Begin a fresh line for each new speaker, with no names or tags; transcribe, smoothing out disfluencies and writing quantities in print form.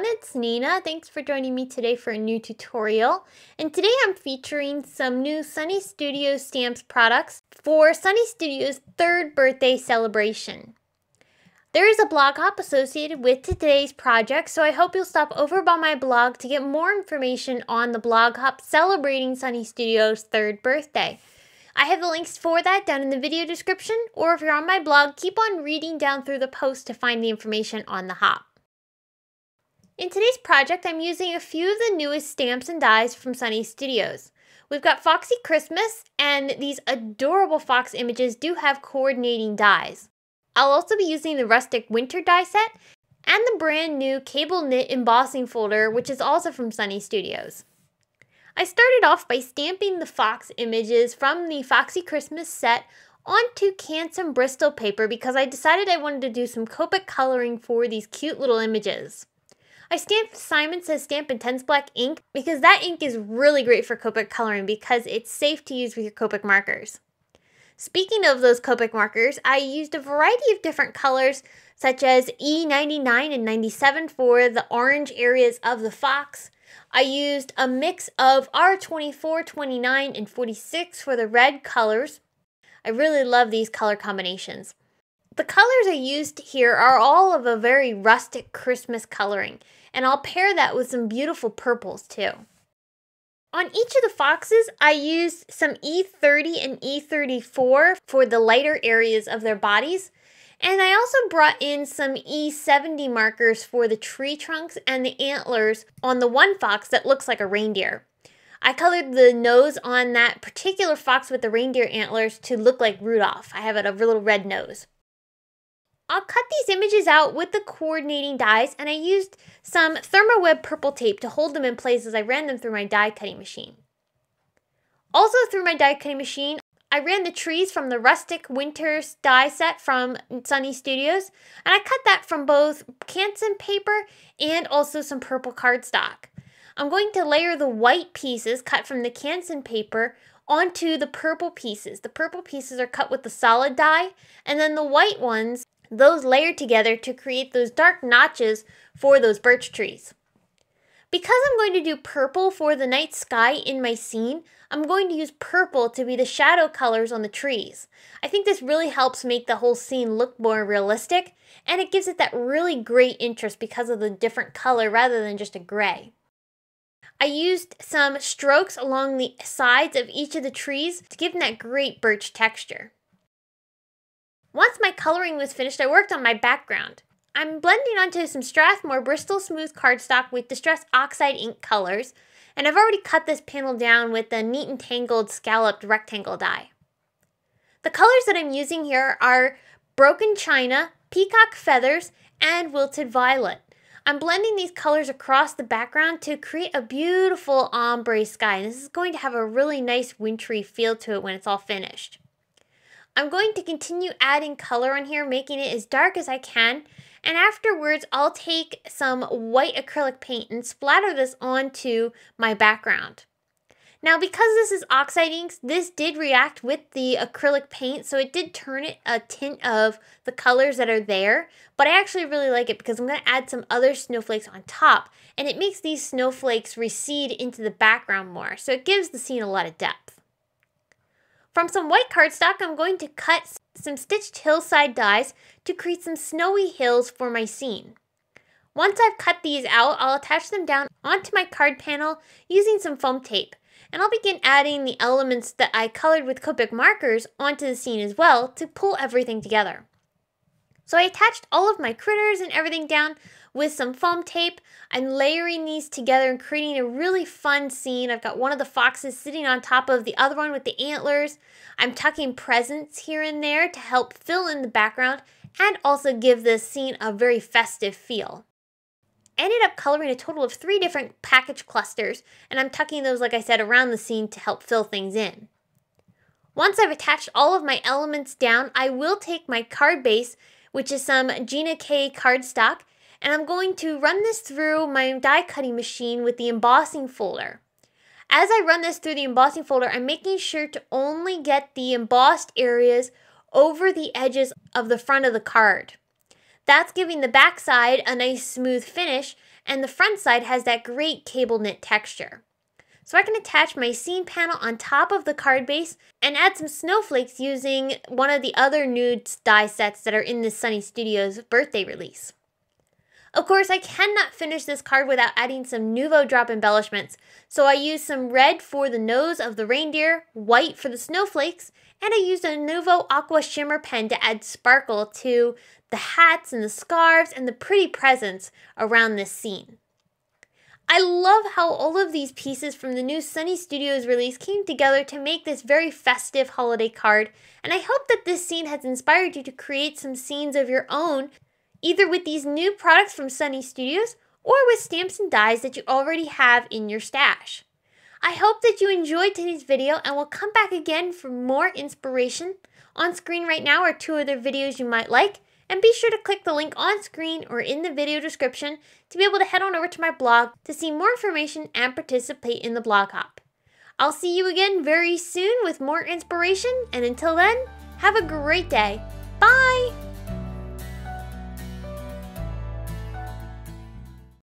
it's Nina. Thanks for joining me today for a new tutorial. And today I'm featuring some new Sunny Studios stamps products for Sunny Studios' 3rd birthday celebration. There is a blog hop associated with today's project, so I hope you'll stop over by my blog to get more information on the blog hop celebrating Sunny Studios' 3rd birthday. I have the links for that down in the video description, or if you're on my blog, keep on reading down through the post to find the information on the hop. In today's project, I'm using a few of the newest stamps and dies from Sunny Studios. We've got Foxy Christmas, and these adorable fox images do have coordinating dies. I'll also be using the Rustic Winter die set, and the brand new cable knit embossing folder, which is also from Sunny Studios. I started off by stamping the fox images from the Foxy Christmas set onto Canson Bristol paper because I decided I wanted to do some Copic coloring for these cute little images. I stamped Simon Says Stamp Intense Black ink because that ink is really great for Copic coloring because it's safe to use with your Copic markers. Speaking of those Copic markers, I used a variety of different colors such as E99 and 97 for the orange areas of the fox. I used a mix of R24, 29, and 46 for the red colors. I really love these color combinations. The colors I used here are all of a very rustic Christmas coloring, and I'll pair that with some beautiful purples too. On each of the foxes, I used some E30 and E34 for the lighter areas of their bodies, and I also brought in some E70 markers for the tree trunks and the antlers on the one fox that looks like a reindeer. I colored the nose on that particular fox with the reindeer antlers to look like Rudolph. I have a little red nose. I'll cut these images out with the coordinating dies, and I used some ThermoWeb purple tape to hold them in place as I ran them through my die cutting machine. Also through my die cutting machine, I ran the trees from the Rustic Winter die set from Sunny Studios, and I cut that from both Canson paper and also some purple cardstock. I'm going to layer the white pieces cut from the Canson paper onto the purple pieces. The purple pieces are cut with the solid die, and then the white ones, those layered together to create those dark notches for those birch trees. Because I'm going to do purple for the night sky in my scene, I'm going to use purple to be the shadow colors on the trees. I think this really helps make the whole scene look more realistic, and it gives it that really great interest because of the different color rather than just a gray. I used some strokes along the sides of each of the trees to give them that great birch texture. Once my coloring was finished, I worked on my background. I'm blending onto some Strathmore Bristol Smooth cardstock with Distress Oxide ink colors, and I've already cut this panel down with the Neat and Tangled scalloped rectangle die. The colors that I'm using here are Broken China, Peacock Feathers, and Wilted Violet. I'm blending these colors across the background to create a beautiful ombre sky, and this is going to have a really nice wintry feel to it when it's all finished. I'm going to continue adding color on here, making it as dark as I can, and afterwards I'll take some white acrylic paint and splatter this onto my background. Now because this is Oxide inks, this did react with the acrylic paint, so it did turn it a tint of the colors that are there, but I actually really like it because I'm going to add some other snowflakes on top, and it makes these snowflakes recede into the background more, so it gives the scene a lot of depth. From some white cardstock, I'm going to cut some stitched hillside dies to create some snowy hills for my scene. Once I've cut these out, I'll attach them down onto my card panel using some foam tape, and I'll begin adding the elements that I colored with Copic markers onto the scene as well to pull everything together. So I attached all of my critters and everything down with some foam tape. I'm layering these together and creating a really fun scene. I've got one of the foxes sitting on top of the other one with the antlers. I'm tucking presents here and there to help fill in the background and also give this scene a very festive feel. I ended up coloring a total of 3 different package clusters, and I'm tucking those, like I said, around the scene to help fill things in. Once I've attached all of my elements down, I will take my card base, which is some Gina K cardstock, and I'm going to run this through my die cutting machine with the embossing folder. As I run this through the embossing folder, I'm making sure to only get the embossed areas over the edges of the front of the card. That's giving the back side a nice smooth finish, and the front side has that great cable knit texture. So I can attach my scene panel on top of the card base and add some snowflakes using one of the other nude die sets that are in this Sunny Studios birthday release. Of course, I cannot finish this card without adding some Nouveau drop embellishments, so I used some red for the nose of the reindeer, white for the snowflakes, and I used a Nouveau Aqua shimmer pen to add sparkle to the hats and the scarves and the pretty presents around this scene. I love how all of these pieces from the new Sunny Studios release came together to make this very festive holiday card, and I hope that this scene has inspired you to create some scenes of your own, either with these new products from Sunny Studios or with stamps and dies that you already have in your stash. I hope that you enjoyed today's video and will come back again for more inspiration. On screen right now are 2 other videos you might like, and be sure to click the link on screen or in the video description to be able to head on over to my blog to see more information and participate in the blog hop. I'll see you again very soon with more inspiration, and until then, have a great day. Bye!